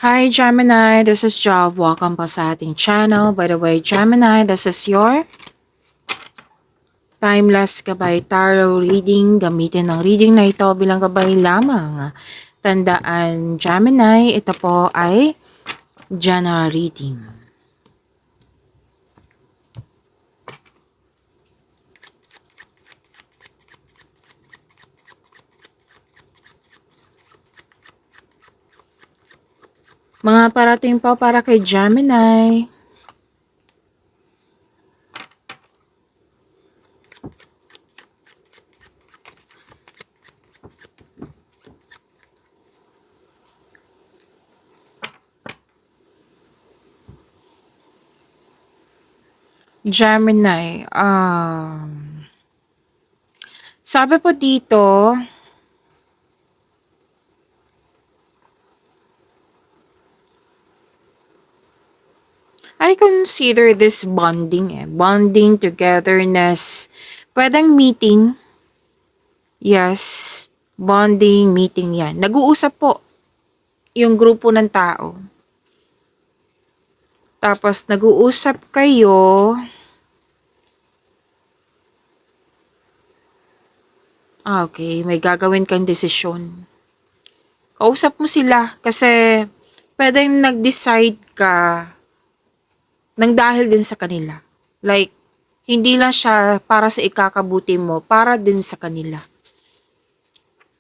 Hi Gemini, this is Job. Welcome po sa ating channel. By the way, Gemini, this is your Timeless Gabay Tarot Reading. Gamitin ang reading na ito bilang gabay lamang. Tandaan, Gemini, ito po ay general reading. Mga parating po para kay Gemini. Gemini, sabi po dito, I consider this bonding Bonding, togetherness. Pwedeng meeting. Yes. Bonding, meeting yan. Nag-uusap po yung grupo ng tao. Tapos nag-uusap kayo. Okay, may gagawin kang desisyon. Kausap mo sila kasi pwedeng nag-decide ka nang dahil din sa kanila. Like, hindi lang siya para sa ikakabuti mo, para din sa kanila.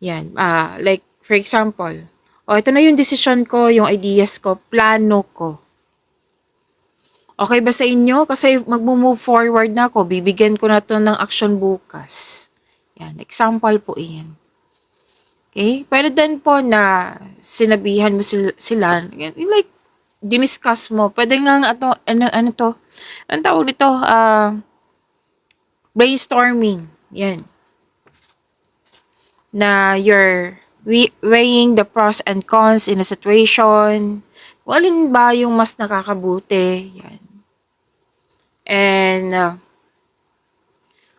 Yan. Like, for example, ito na yung decision ko, yung ideas ko, plano ko. Okay ba sa inyo? Kasi mag-move forward na ako. Bibigyan ko na to ng action bukas. Yan. Example po iyan. Okay? Pwede din po na sinabihan mo sila like, diniscuss mo. Pwede nga ano to? Ang tawag nito? Brainstorming. Yan. Na you're weighing the pros and cons in a situation. Kung alin ba yung mas nakakabuti. Yan. And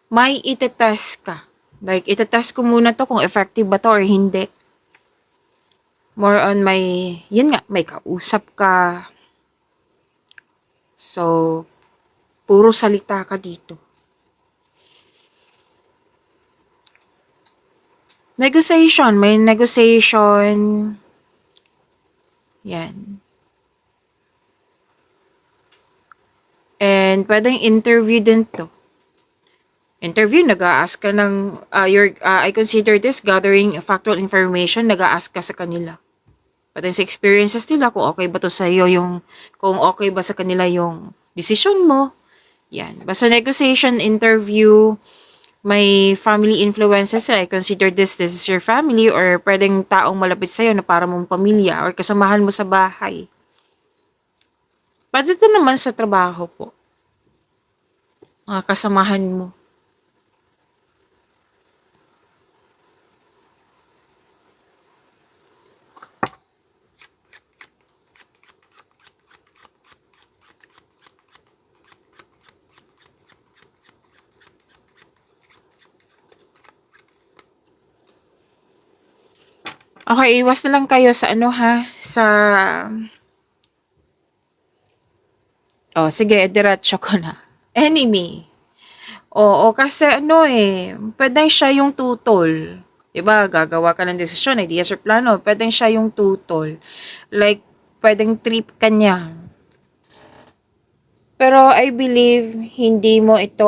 may itetest ka. Like, itetest ko muna to kung effective ba to or hindi. More on yun nga, may kausap ka. So, puro salita ka dito. Negotiation, may negotiation. Yan. And pwedeng interview din to. Interview, nag-a-ask ka ng, I consider this gathering factual information, nag-a-ask ka sa kanila. Pwedeng sa experiences nila, kung okay ba to sa iyo kung okay ba sa kanila yung decision mo. Yan. Basta negotiation, interview, may family influences, I consider this is your family or pwedeng taong malapit sa'yo na para mong pamilya or kasamahan mo sa bahay. Pwede din naman sa trabaho po. Mga kasamahan mo. Okay, iwas na lang kayo sa sige, diretso ko na. Enemy. Oo, kasi pwedeng siya yung tutol. Diba, gagawa ka ng desisyon, ideas or plano, pwedeng siya yung tutol. Like, pwedeng trip ka niya. Pero I believe, hindi mo ito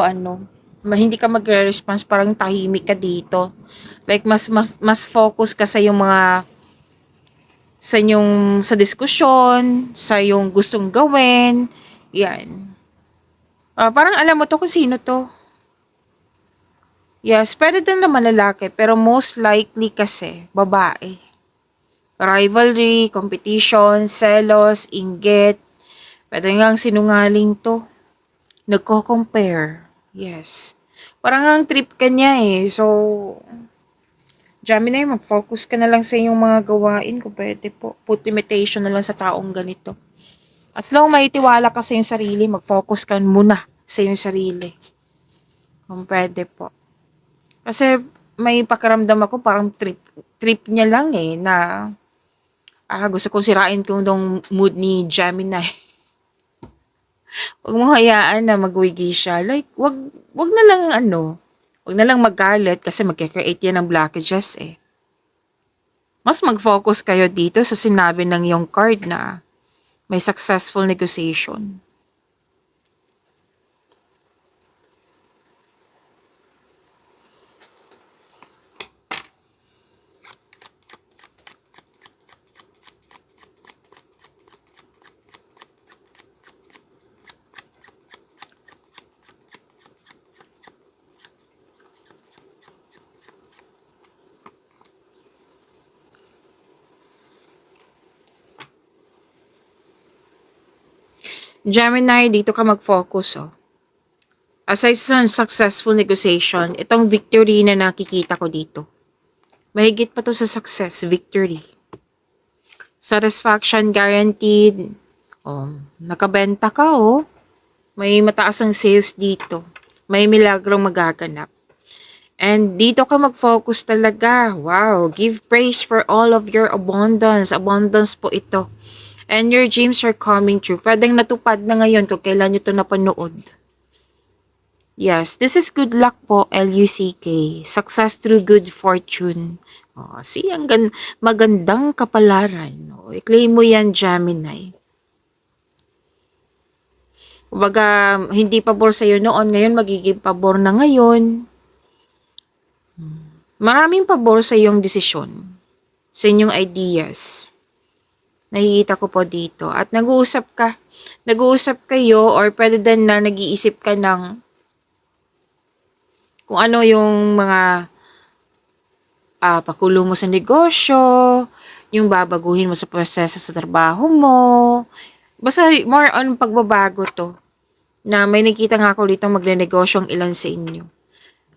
hindi ka magre-response, parang tahimik ka dito. Like, mas focus ka sa yung sa diskusyon, sa yung gustong gawin. Yan. Parang alam mo to kung sino to. Yes, pwede din naman lalaki, pero most likely kasi, babae. Rivalry, competition, selos, inggit. Pwede nga sinungaling to. Nagko-compare. Yes. Parang ang trip ka niya eh. So, Gemini, mag-focus ka na lang sa iyong mga gawain kung pwede po. Put limitation na lang sa taong ganito. As long may tiwala ka sa iyong sarili, mag-focus ka muna sa iyong sarili. Kung pwede po. Kasi may pakiramdam ako parang trip niya lang na Gusto kong sirain ko tong mood ni Gemini. Huwag mong hayaan na magwigi siya. Like, wag na lang wag na lang magalit kasi magkakreate yan ng blockages eh. Mas mag-focus kayo dito sa sinabi ng yung card na may successful negotiation. Gemini, dito ka mag-focus oh. Aside sa successful negotiation, itong victory na nakikita ko dito. Mahigit pa to sa success, victory. Satisfaction guaranteed. Oh, nakabenta ka oh. May mataas ang sales dito. May milagrong magaganap. And dito ka mag-focus talaga. Wow, give praise for all of your abundance. Abundance po ito. And your dreams are coming true. Pwedeng natupad na ngayon kung kailan nyo ito napanood. Yes, this is good luck po, LUCK. Success through good fortune. Oh, see, magandang kapalaran. Oh, i-claim mo yan, Gemini. Kumbaga, hindi pabor sa'yo noon, ngayon magiging pabor na ngayon. Maraming pabor sa iyong desisyon, sa inyong ideas. Nakikita ko po dito. At nag-uusap kayo or pwede din na nag-iisip ka ng kung ano yung mga pakulong mo sa negosyo, yung babaguhin mo sa proseso sa trabaho mo. Basta more on pagbabago to. Na may nakita nga ako dito magne-negosyo ang ilan sa inyo.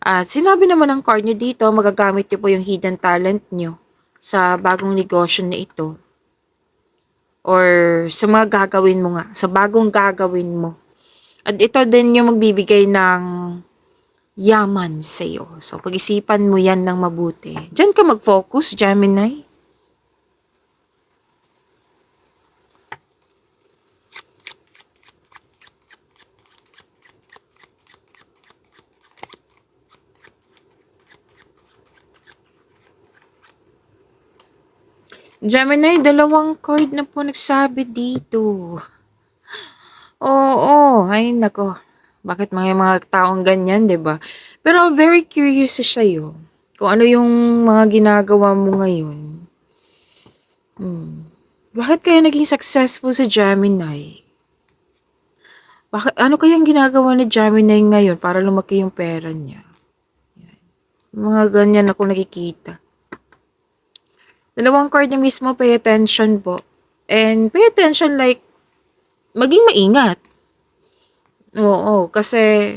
At sinabi naman ng card nyo dito, magagamit nyo po yung hidden talent nyo sa bagong negosyo na ito. Or sa mga gagawin mo nga, sa bagong gagawin mo. At ito din yung magbibigay ng yaman sa iyo. So, pag-isipan mo yan ng mabuti. Diyan ka mag-focus, Gemini. Gemini, dalawang card na po nagsabi dito. Oo, ay nako. Bakit mga taong ganyan, 'di ba? Pero very curious siya sa'yo. Kung ano yung mga ginagawa mo ngayon. Bakit kaya naging successful si Gemini? Ano kayang ginagawa ni Gemini ngayon para lumaki yung pera niya? Mga ganyan ako nakikita. Dalawang card niya mismo, pay attention po. And pay attention like, maging maingat. Oo, kasi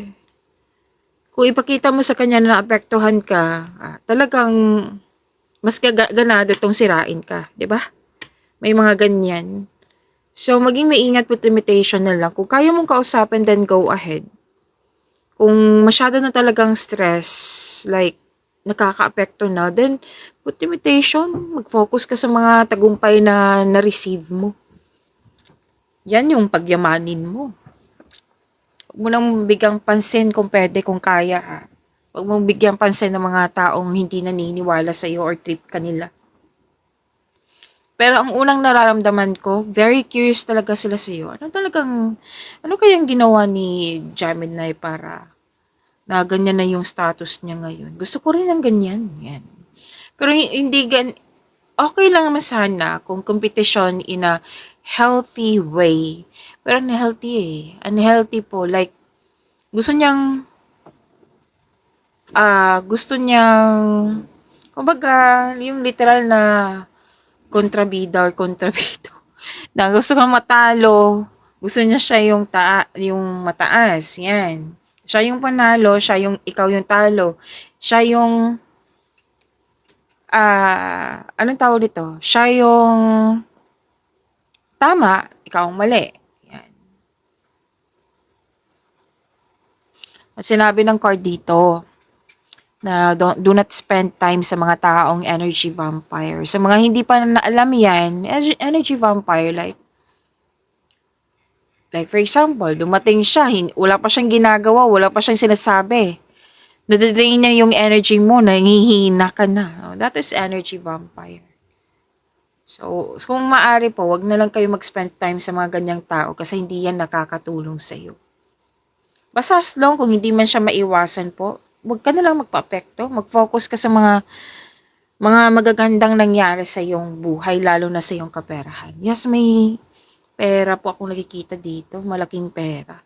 kung ipakita mo sa kanya na naapektuhan ka, talagang mas ganado tong sirain ka, 'di ba? May mga ganyan. So, maging maingat with limitation na lang. Kung kaya mong kausapin, then go ahead. Kung masyado na talagang stress, like, nakaka-apekto na, then put limitation, mag-focus ka sa mga tagumpay na na-receive mo. Yan yung pagyamanin mo. Huwag mo nang bigyang pansin kung pwede, kung kaya. Huwag mong bigyang pansin ng mga taong hindi naniniwala sa iyo or trip kanila. Pero ang unang nararamdaman ko, very curious talaga sila sa iyo. Ano kayang ginawa ni Gemini para na ganyan na yung status niya ngayon? Gusto ko rin ng ganyan. Yan. Pero okay lang naman sana kung competition in a healthy way. Pero unhealthy eh. Unhealthy po. Like, gusto niyang, kumbaga, yung literal na kontrabida or kontrabito. Na gusto kang matalo, gusto niya siya yung mataas. Yan. Siya yung panalo, ikaw yung talo. Siya yung, anong tawag dito? Siya yung tama, ikaw ang mali. Yan. At sinabi ng card dito, Na do not spend time sa mga taong energy vampire. Sa mga hindi pa na alam yan, energy vampire, like for example, dumating siya, wala pa siyang ginagawa, wala pa siyang sinasabi. Nadidrain niya yung energy mo, nangihina ka na. That is energy vampire. So kung maaari po, wag na lang kayo mag-spend time sa mga ganyang tao kasi hindi yan nakakatulong sa iyo. Basta as long kung hindi man siya maiwasan po, wag ka na lang magpa-apekto. Mag-focus ka sa mga magagandang nangyari sa iyong buhay, lalo na sa iyong kaperahan. Yes, may pera po akong nakikita dito, malaking pera.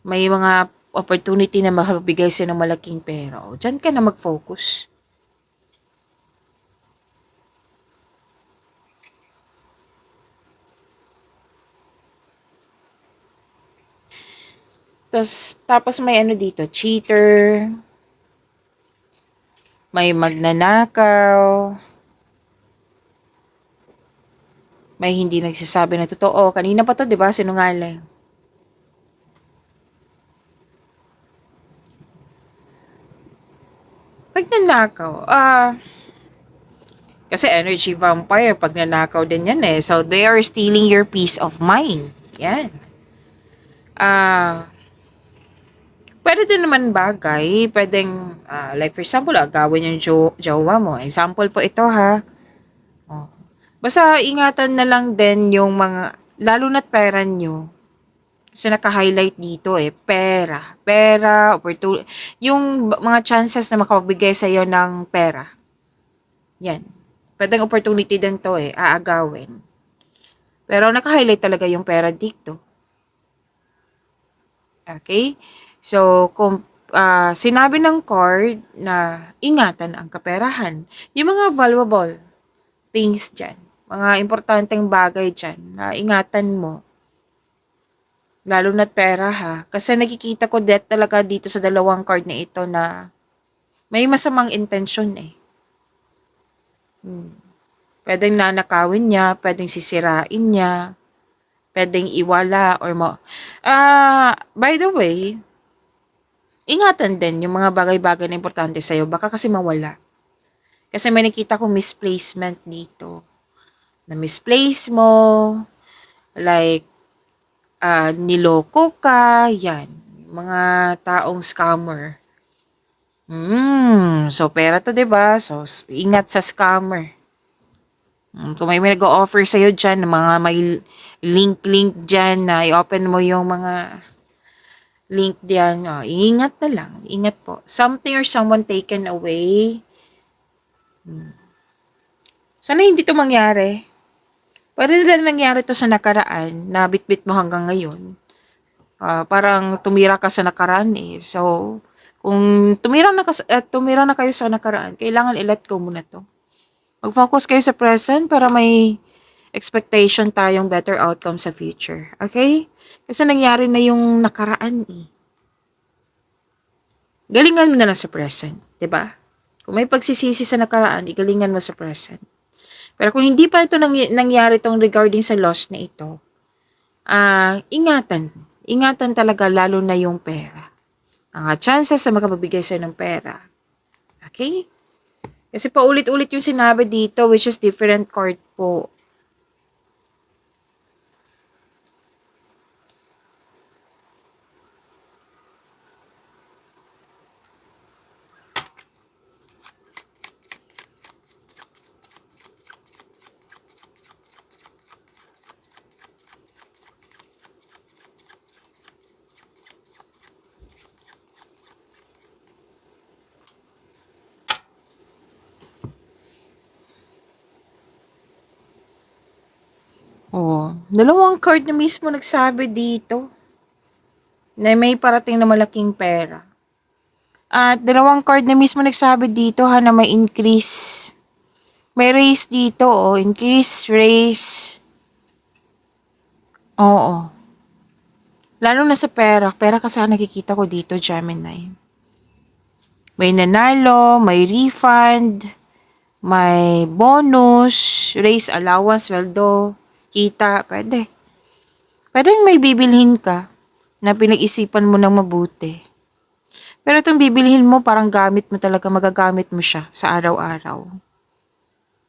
May mga opportunity na makabigay sa'yo ng malaking pera. O, dyan ka na mag-focus. Tapos may ano dito, cheater, may magnanakaw, may hindi nagsasabi na totoo. Kanina pa to, 'di ba? Sinungaling. Magnanakaw. Kasi energy vampire, pag nanakaw din yan eh. So, they are stealing your peace of mind. Yan. Pwede din naman bagay. Pwedeng, like for example, agawin yung jowa mo. Example po ito ha. Oh. Basta ingatan na lang din yung mga, lalo na't pera nyo. Kasi naka-highlight dito eh, pera. Pera, opportunity. Yung mga chances na makapagbigay sa'yo ng pera. Yan. Pwedeng opportunity din to eh, aagawin. Pero naka-highlight talaga yung pera dito. Okay? So, kung sinabi ng card na ingatan ang kaperahan, yung mga valuable things dyan, mga importanteng bagay dyan, na ingatan mo, lalo na't pera ha. Kasi nakikita ko death talaga dito sa dalawang card na ito na may masamang intensyon eh. Pwedeng nanakawin niya, pwedeng sisirain niya, pwedeng iwala or mo. By the way, ingatan din yung mga bagay-bagay na importante sa'yo. Baka kasi mawala. Kasi may nakita kong misplacement dito. Na misplace mo, like, niloko ka, yan. Mga taong scammer. So pera to, 'di ba? So ingat sa scammer. Kung may nag-o-offer sa'yo dyan, mga may link dyan na i-open mo yung mga link diyan, ingat na lang. Ingat po. Something or someone taken away. Sana hindi to mangyari. Pwede na nangyari to sa nakaraan, na bitbit mo hanggang ngayon. Parang tumira ka sa nakaraan eh. So, kung tumira na kayo sa nakaraan, kailangan i-let go muna to. Mag-focus kayo sa present para may expectation tayong better outcome sa future. Okay? Kasi nangyari na yung nakaraan eh. Galingan mo na lang sa present. 'Di ba? Kung may pagsisisi sa nakaraan, igalingan mo sa present. Pero kung hindi pa ito nangyari tong regarding sa loss na ito, ingatan. Ingatan talaga lalo na yung pera. Ang chances na makapabigay sa'yo ng pera. Okay? Kasi paulit-ulit yung sinabi dito, which is different card po. Dalawang card na mismo nagsabi dito na may parating na malaking pera. At dalawang card na mismo nagsabi dito na may increase. May raise dito, increase, raise. Oo. Lalo na sa pera. Pera kasi nakikita ko dito, Gemini. May nanalo, may refund, may bonus, raise allowance, sweldo, kita, pwede. Pwedeng may bibilhin ka na pinag-isipan mo ng mabuti. Pero itong bibilihin mo, parang gamit mo talaga, magagamit mo siya sa araw-araw.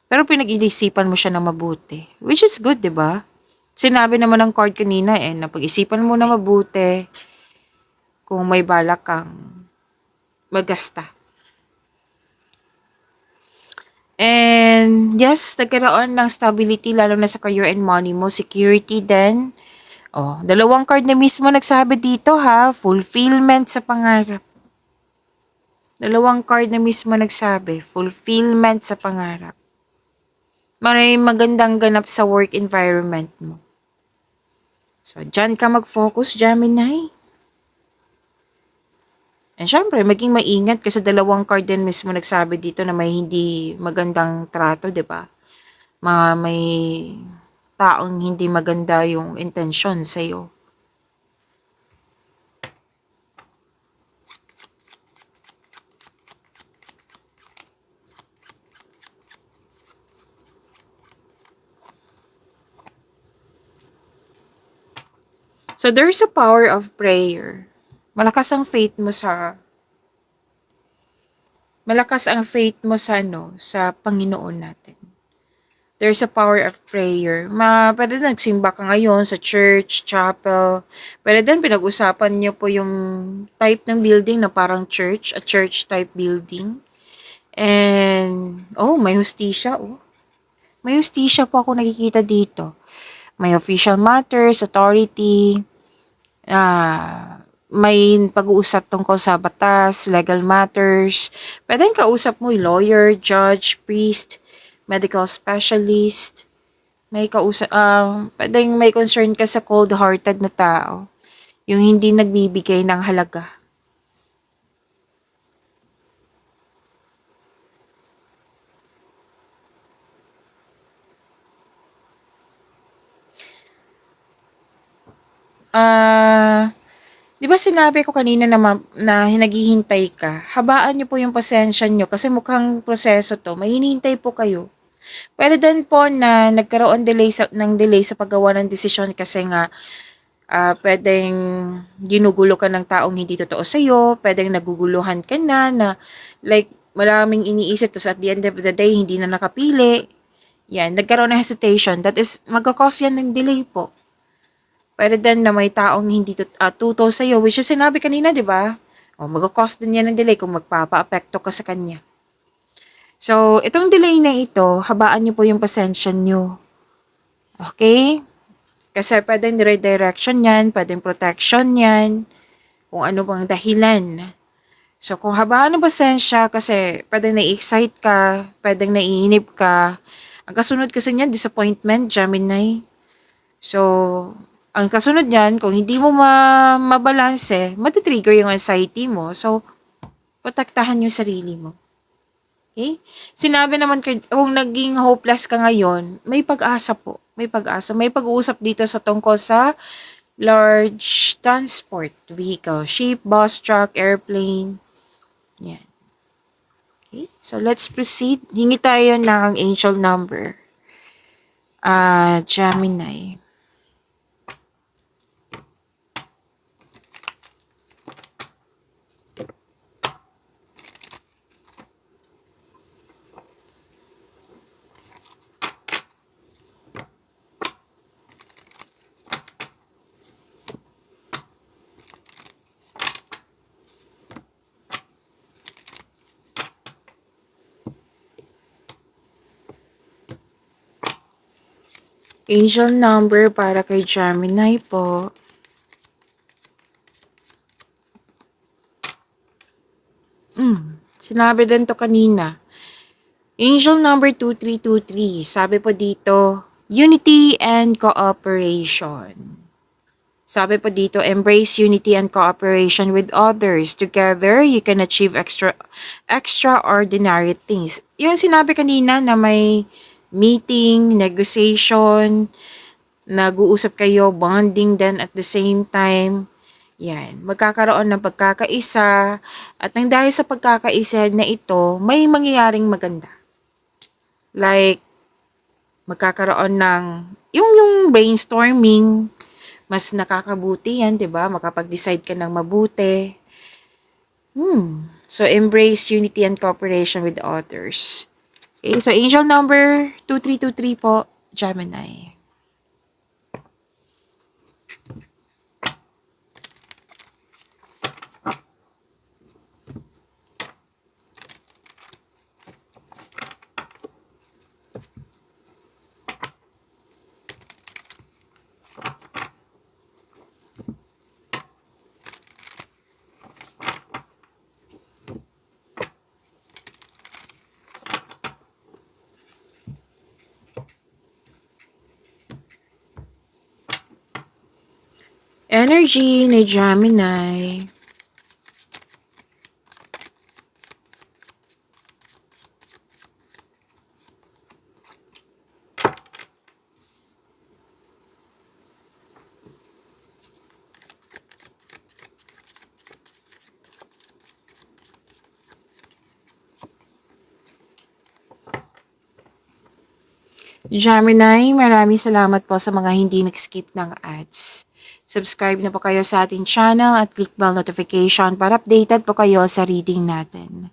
Pero pinag-iisipan mo siya na mabuti. Which is good, di ba? Sinabi naman ng card kanina na pag-isipan mo na mabuti kung may balak kang magasta. And yes, nagkaroon ng stability lalo na sa career and money mo, security din. Oh, dalawang card na mismo nagsabi dito ha, fulfillment sa pangarap. Dalawang card na mismo nagsabi, fulfillment sa pangarap. May magandang ganap sa work environment mo. So, dyan ka mag-focus, Gemini. And syempre, maging maingat kasi dalawang card din mismo nagsabi dito na may hindi magandang trato, di ba? May taong hindi maganda yung intensyon sa'yo. So, there's a power of prayer. Malakas ang faith mo sa sa Panginoon natin. There's a power of prayer. Pwede din nagsimba ka ngayon sa church, chapel. Pwede din pinag-usapan niyo po yung type ng building na parang church, a church type building. And, may hustisya, May hustisya po ako nakikita dito. May official matters, authority, may pag-uusap tungkol sa batas, legal matters. Pwedeng kausap mo yung lawyer, judge, priest, medical specialist. Pwedeng may concern ka sa cold-hearted na tao. Yung hindi nagbibigay ng halaga. Di ba sinabi ko kanina na naghihintay ka? Habaan niyo po yung pasensya niyo kasi mukhang proseso to. May hinihintay po kayo. Pwede din po na nagkaroon ng delay sa paggawa ng desisyon kasi nga pwedeng ginugulo ka ng taong hindi totoo sa'yo, pwedeng naguguluhan ka na like maraming iniisip to at the end of the day hindi na nakapili. Yan, nagkaroon ng hesitation. That is, magkakos yan ng delay po. Pwede din na may taong hindi tuto sa'yo, which is sinabi kanina, di ba? Magkakos din yan ng delay kung magpapa-apekto ka sa kanya. So, itong delay na ito, habaan niyo po yung pasensya niyo. Okay? Kasi pwedeng redirection yan, pwedeng protection yan, kung ano bang dahilan. So, kung habaan ng pasensya, kasi pwedeng na-excite ka, pwedeng naiinip ka. Ang kasunod kasi niyan, disappointment, Gemini. So, ang kasunod niyan, kung hindi mo mabalanse, matitrigger yung anxiety mo. So, protektahan yung sarili mo. Okay? Sinabi naman, kung naging hopeless ka ngayon, may pag-asa po. May pag-asa. May pag-uusap dito sa tungkol sa large transport vehicle. Ship, bus, truck, airplane. Yan. Okay? So, let's proceed. Hingi tayo ng angel number. Gemini. Angel number para kay Gemini po. Sinabi din to kanina. Angel number 2323. Sabi po dito, unity and cooperation. Sabi po dito, embrace unity and cooperation with others. Together, you can achieve extraordinary things. Yung sinabi kanina na may meeting, negotiation, nag-uusap kayo, bonding din at the same time. Yan, magkakaroon ng pagkakaisa at nang dahil sa pagkakaisa na ito, may mangyayaring maganda. Like, magkakaroon ng yung brainstorming, mas nakakabuti yan, 'di ba? Makapag-decide ka ng mabuti. So, embrace unity and cooperation with others. Okay, so angel number 2323 po, Gemini. Energy ni Gemini. Gemini, maraming salamat po sa mga hindi nag-skip ng ads. Subscribe na po kayo sa ating channel at click bell notification para updated po kayo sa reading natin.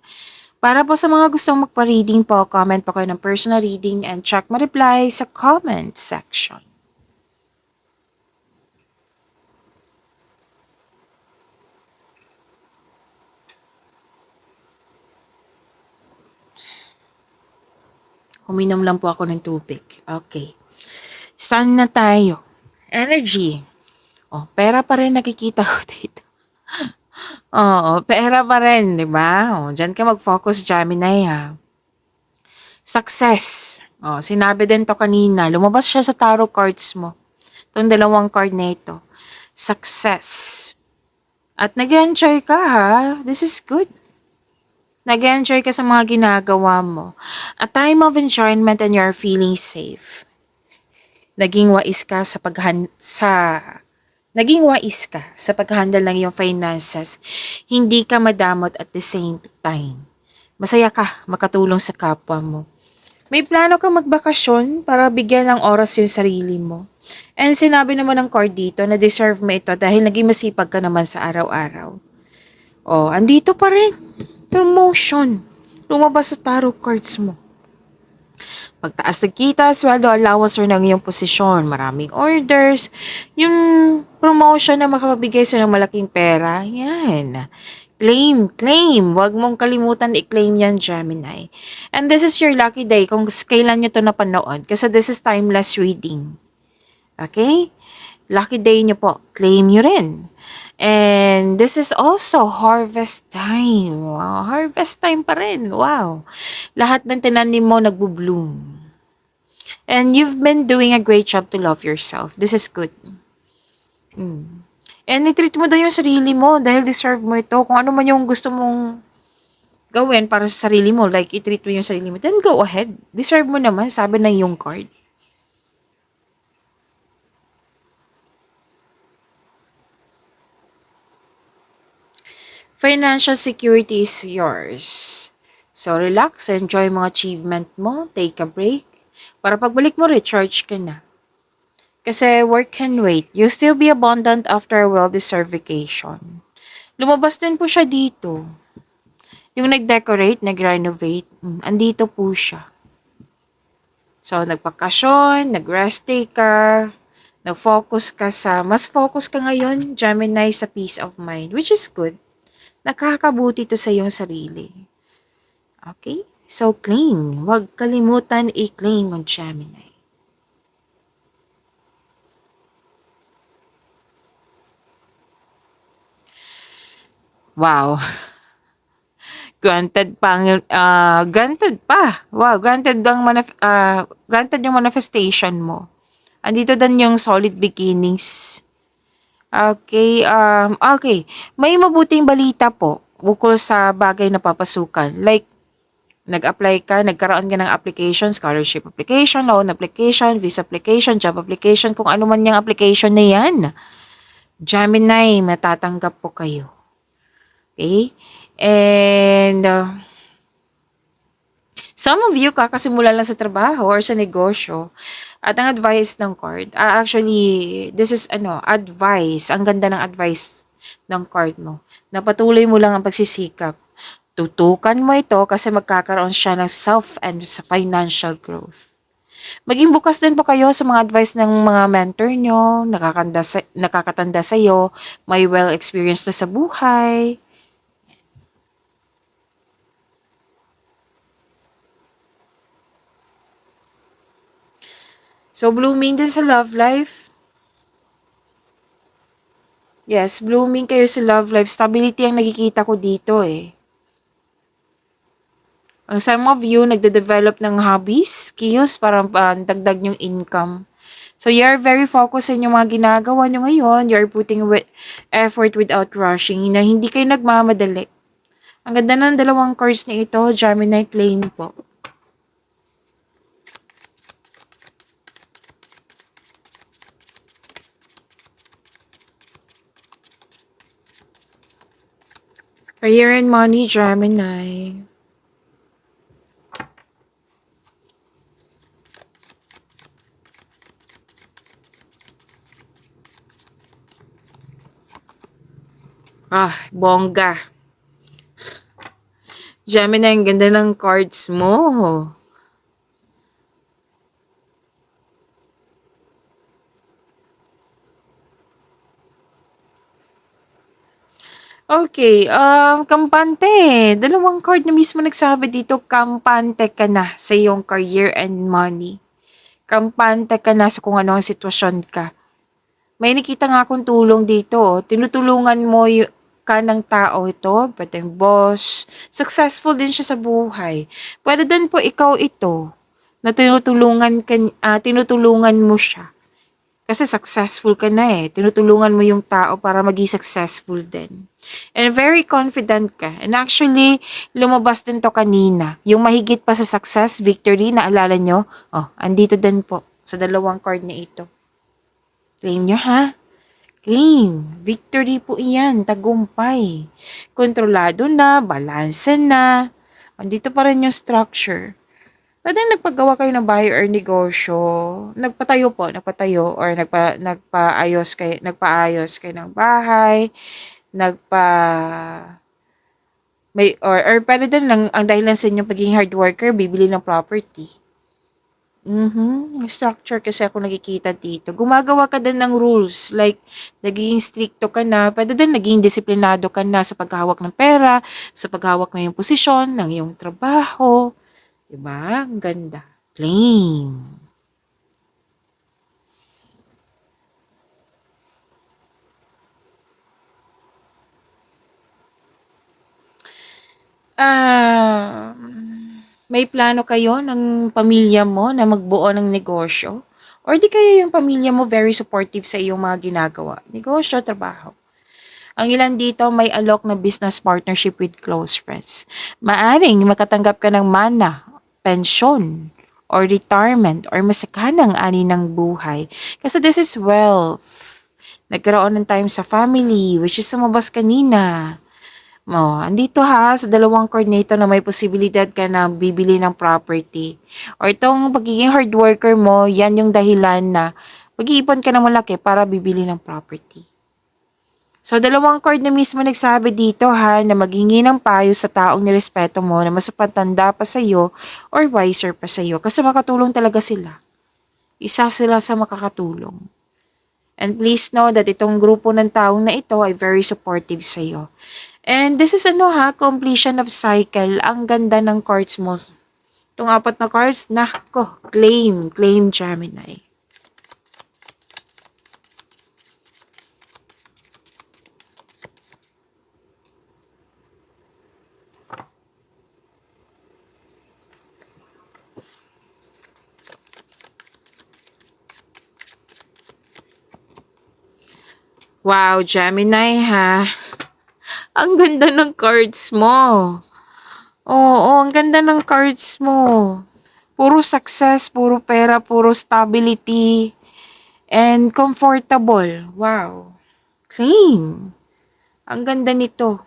Para po sa mga gustong magpa-reading po, comment po kayo ng personal reading and check my reply sa comment section. Uminom lang po ako ng tubig. Okay. Sun na tayo. Energy. Oh, pera pa rin nakikita ko dito. Oo, pera pa rin, di ba? Oh, dyan ka mag-focus, Gemini, ha. Success. Oh, sinabi din to kanina. Lumabas siya sa tarot cards mo. Itong dalawang card na ito. Success. At nag-enjoy ka, ha. This is good. Nag-enjoy ka sa mga ginagawa mo. A time of enjoyment and you're feeling safe. Naging wais ka sa paghandle ng iyong finances. Hindi ka madamot at the same time. Masaya ka makatulong sa kapwa mo. May plano ka magbakasyon para bigyan ng oras yung sarili mo. And sinabi naman ng card dito na deserve mo ito dahil naging masipag ka naman sa araw-araw. Oh, andito pa rin. Promotion. Lumabas sa tarot cards mo. Pagtaas ng kita, sweldo, allowance or ng iyong posisyon, maraming orders, yung promotion na makapabigay sa ng malaking pera, yan. Claim. Huwag mong kalimutan i-claim yan, Gemini. And this is your lucky day kung kailan nyo ito napanood kasi this is timeless reading. Okay? Lucky day nyo po. Claim nyo rin. And this is also harvest time. Wow, harvest time pa rin. Wow. Lahat ng tinanim mo nagbo-bloom. And you've been doing a great job to love yourself. This is good. And i-treat mo daw yung sarili mo dahil deserve mo ito. Kung ano man yung gusto mong gawin para sa sarili mo, like i-treat mo yung sarili mo, then go ahead. Deserve mo naman, sabi na yung card. Financial security is yours. So, relax, enjoy mga achievement mo, take a break. Para pagbalik mo, recharge ka na. Kasi work can wait. You'll still be abundant after a well-deserved vacation. Lumabas din po siya dito. Yung nag-decorate, nag-renovate, andito po siya. So, nagpakasyon, nag-rest day ka, mas focus ka ngayon, Gemini, sa peace of mind, which is good. Nakakabuti to sa iyong sarili. Okay? So, claim. Huwag kalimutan i-claim ang Gemini. Wow. Granted pa. Wow, granted yung manifestation mo. Andito din yung solid beginnings. Okay, okay. May mabuting balita po ukol sa bagay na papasukan. Like, nag-apply ka, nagkaroon ka ng application, scholarship application, loan application, visa application, job application, kung ano man yung application na yan. Gemini, matatanggap po kayo. Okay? And, some of you kakasimula lang sa trabaho or sa negosyo. At ang advice ng card, actually, this is advice. Ang ganda ng advice ng card mo. Napatuloy mo lang ang pagsisikap. Tutukan mo ito kasi magkakaroon siya ng self and sa financial growth. Maging bukas din po kayo sa mga advice ng mga mentor nyo, nakakatanda sa iyo, may well experience na sa buhay. So, blooming din sa love life. Yes, blooming kayo sa love life. Stability ang nakikita ko dito eh. Ang some of you, nagde-develop ng hobbies, skills, para dagdag yung income. So, you're very focused sa inyong mga ginagawa nyo ngayon. You're putting effort without rushing na hindi kayo nagmamadali. Ang ganda ng dalawang cards na ito, Gemini claim po. Career and money, Gemini. Bongga. Gemini, ang ganda ng cards mo. Okay, kampante. Dalawang card na mismo nagsabi dito, kampante ka na sa iyong career and money. Kampante ka na sa kung ano ang sitwasyon ka. May nakita nga akong tulong dito. Tinutulungan mo ka ng tao ito, pwedeng boss. Successful din siya sa buhay. Pwede din po ikaw ito na tinutulungan mo siya. Kasi successful ka na eh. Tinutulungan mo yung tao para maging successful din. And very confident ka. And actually, lumabas din to kanina. Yung mahigit pa sa success, victory, naalala nyo? Andito din po sa dalawang card na ito. Claim nyo ha? Claim. Victory po iyan. Tagumpay. Kontrolado na. Balanse na. Andito pa rin yung structure. Pwedeng nagpagawa kayo ng bahay or negosyo. Nagpatayo or nagpaayos kayo ng bahay, nagpa or pwede din lang ang dahilan sa inyong pagiging hard worker, bibili ng property. Structure kasi ako nakikita dito. Gumagawa ka din ng rules. Like, nagiging stricto ka na. Pwede din naging disiplinado ka na sa paghawak ng pera, sa paghawak ng iyong posisyon, ng iyong trabaho. Diba? Ang ganda. Claim. Ah, may plano kayo ng pamilya mo na magbuo ng negosyo? Or di kaya yung pamilya mo very supportive sa iyong mga ginagawa? Negosyo, trabaho. Ang ilan dito may alok na business partnership with close friends. Maaring makatanggap ka ng mana, pensyon, or retirement, or masakanang ani ng buhay. Kasi this is wealth. Nagkaroon ng time sa family, which is sumabas kanina. Andito ha, sa dalawang coordinator na may posibilidad ka na bibili ng property. Or itong pagiging hard worker mo, yan yung dahilan na mag-iipon ka ng malaki para bibili ng property. So, dalawang card na mismo nagsabi dito ha, na maghingi ng payo sa taong nirespeto mo na mas patanda pa sa'yo or wiser pa sa'yo. Kasi makatulong talaga sila. Isa sila sa makakatulong. And please know that itong grupo ng taong na ito ay very supportive sa'yo. And this is completion of cycle. Ang ganda ng cards mo. Itong apat na cards, claim Gemini. Wow, Gemini ha. Ang ganda ng cards mo. Oo, ang ganda ng cards mo. Puro success, puro pera, puro stability, and comfortable. Wow. Claim. Ang ganda nito.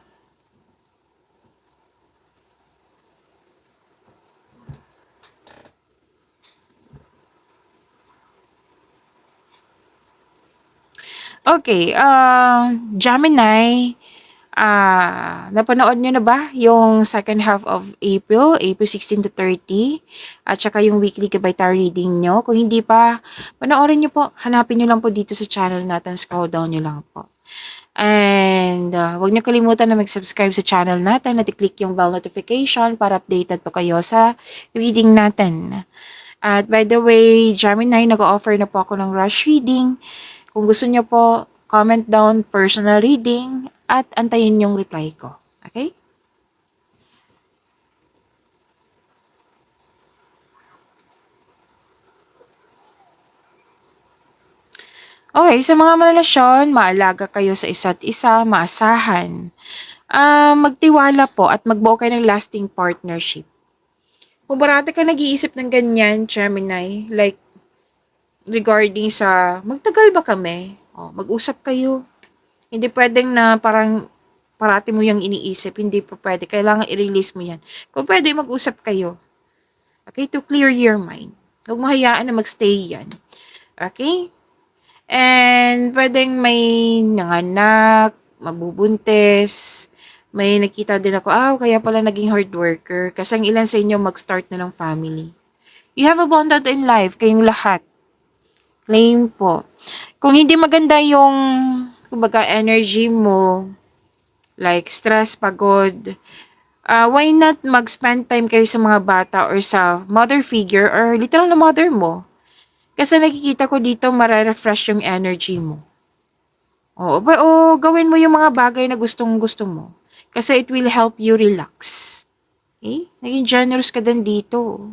Okay, Gemini, Napanood nyo na ba yung second half of April 16 to 30? At saka yung weekly Gabay Tarot reading nyo. Kung hindi pa, panoorin nyo po. Hanapin nyo lang po dito sa channel natin. Scroll down nyo lang po. And huwag nyo kalimutan na mag-subscribe sa channel natin at i-click yung bell notification para updated po kayo sa reading natin. At by the way, Gemini, nag-offer na po ako ng rush reading. Kung gusto nyo po, comment down personal reading at antayin yung reply ko. Okay? Okay, sa mga marelasyon, maalaga kayo sa isa't isa, maasahan. Magtiwala po at magbuo kayo ng lasting partnership. Kung barate ka nag-iisip ng ganyan, Gemini, like regarding sa magtagal ba kami? Mag-usap kayo. Hindi pwedeng na parang parati mo yung iniisip. Hindi po pwede. Kailangan i-release mo yan. Kung pwede, mag-usap kayo. Okay? To clear your mind. Huwag mo hayaan na magstay yan. Okay? And pwedeng may nanganak, mabubuntis, may nakita din ako, kaya pala naging hard worker. Kasi ang ilan sa inyo mag-start na ng family. You have abundant in life, kayong lahat. Claim po. Kung hindi maganda yung, kumbaga, energy mo, like stress, pagod, why not mag-spend time kayo sa mga bata or sa mother figure or literal na mother mo? Kasi nakikita ko dito, mararefresh yung energy mo. Gawin mo yung mga bagay na gustong-gusto mo. Kasi it will help you relax. Okay? Naging generous ka din dito.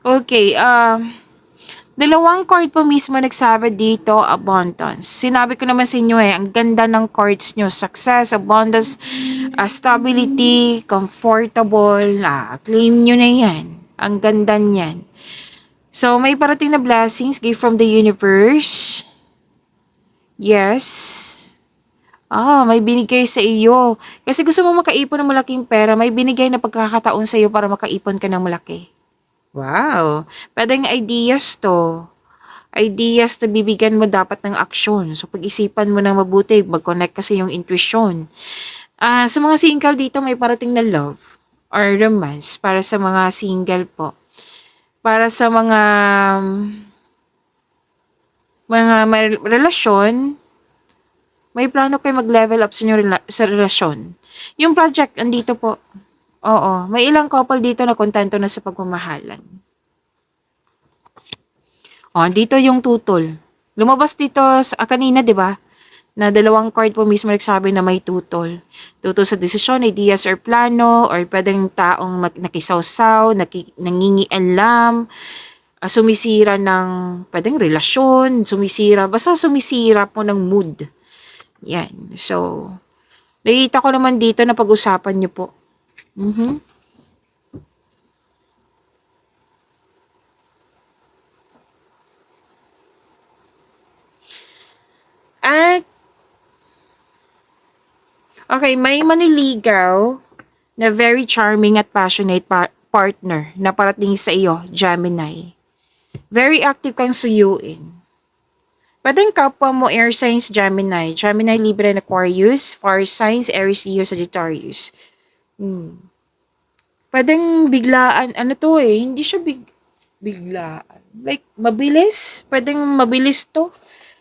Okay, dalawang card po mismo nagsabi dito, abundance. Sinabi ko naman sa inyo ang ganda ng cards nyo. Success, abundance, stability, comfortable. Claim nyo na yan. Ang ganda niyan. So, may parating na blessings, gift from the universe. Yes. May binigay sa iyo. Kasi gusto mo makaipon ng malaking pera, may binigay na pagkakataon sa iyo para makaipon ka ng malaki. Wow. Pwedeng ideas to. Ideas na bibigyan mo dapat ng aksyon. So, pag-isipan mo ng mabuti, mag-connect kasi yung intuition. Sa mga single dito, may parating na love or romance para sa mga single po. Para sa may relasyon, may plano kayo mag-level up sa inyong sa relasyon. Yung project, andito po. Oo, may ilang couple dito na kontento na sa pagmamahalan. Dito yung tutol. Lumabas dito kanina, 'di ba? Na dalawang card po mismo nagsabi na may tutol. Tutol sa desisyon, ideas or plano, or pwedeng taong nakisawsaw, nangingialam, sumisira ng pwedeng relasyon, basta sumisira po ng mood. Yan. So, nakita ko naman dito na pag-usapan niyo po. At, okay, may maniligaw na very charming at passionate partner na parating sa iyo, Gemini. Very active kang suyuin. Pwedeng kapwa mo air signs, Gemini, Libra, and Aquarius, fire signs, Aries, Leo, Sagittarius. Pwedeng biglaan, hindi siya biglaan. Like, mabilis. Pwedeng mabilis to.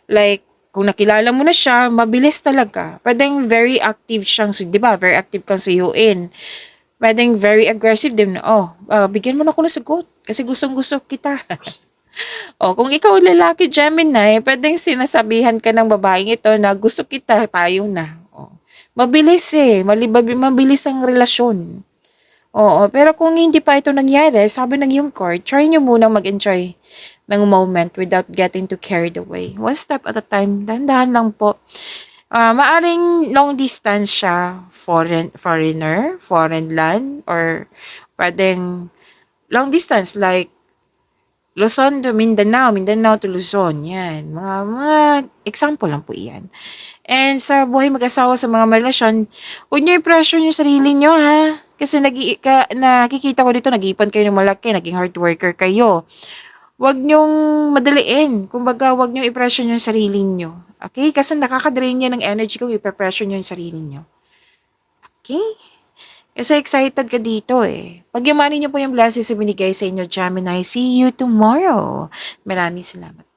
Like, kung nakilala mo na siya, mabilis talaga. Pwedeng very active siyang, di ba? Very active kang suyuin. Pwedeng very aggressive din. Bigyan mo na ako ng sagot. Kasi gustong-gusto kita. Kung ikaw lalaki, Gemini, pwedeng sinasabihan ka ng babaeng ito na gusto kita, tayo na. Mabilis mabilis ang relasyon. Pero kung hindi pa ito nangyari, sabi ng yung card, try nyo munang mag-enjoy ng moment without getting too carried away. One step at a time, dahan-dahan lang po. Maaring long distance siya, foreigner, foreign land, or pwedeng long distance like Luzon to Mindanao, Mindanao to Luzon. Yan. Mga example lang po yan. And sa buhay mag-asawa sa mga relasyon, huwag nyo i-pressure yung sarili nyo, ha? Kasi nakikita ko dito, nag-iipon kayo ng malaki, naging hard worker kayo. Huwag niyong madaliin. Kumbaga, huwag niyong i-pressure yung sarili niyo. Okay? Kasi nakaka-drain niya ng energy kung i-pressure niyo yung sarili niyo. Okay? Kasi excited ka dito eh. Pagyamanin niyo po yung blessings na binigay sa inyo, Gemini. See you tomorrow. Maraming salamat.